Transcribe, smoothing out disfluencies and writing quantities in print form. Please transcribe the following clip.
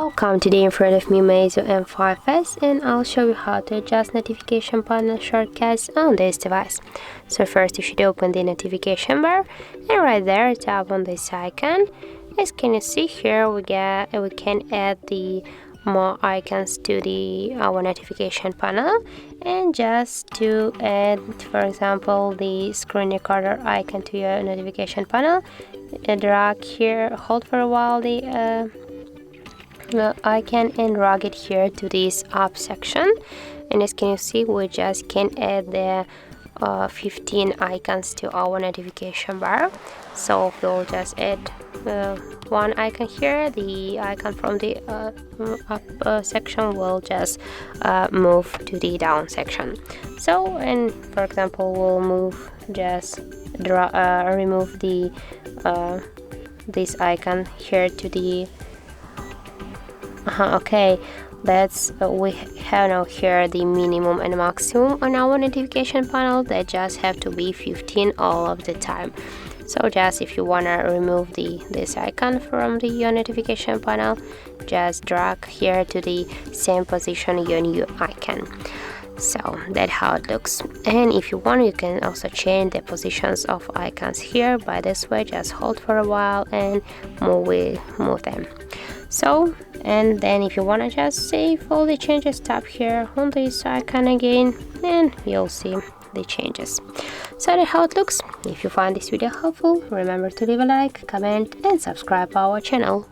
Welcome, today in front of me Meizu M5s, and I'll show you how to adjust notification panel shortcuts on this device. So first you should open the notification bar, and right there tap on this icon. As can you see here, we can add the more icons to our notification panel, and just to add, for example, the screen recorder icon to your notification panel, drag here, hold for a while the icon and drag it here to this up section, and as can you see, we just can add the 15 icons to our notification bar. So we'll just add one icon here. The icon from the up section will just move to the down section. So, and for example, we'll move, just remove the this icon here to the okay, that's we have now here the minimum and maximum on our notification panel. That just have to be 15 all of the time. So just if you wanna remove this icon from your notification panel, just drag here to the same position your new icon. So that's how it looks. And if you want, you can also change the positions of icons here by this way. Just hold for a while and move them. So, and then if you want to just save all the changes, tap here on this icon again and you'll see the changes. So that's how it looks. If you find this video helpful, remember to leave a like, comment and subscribe our channel.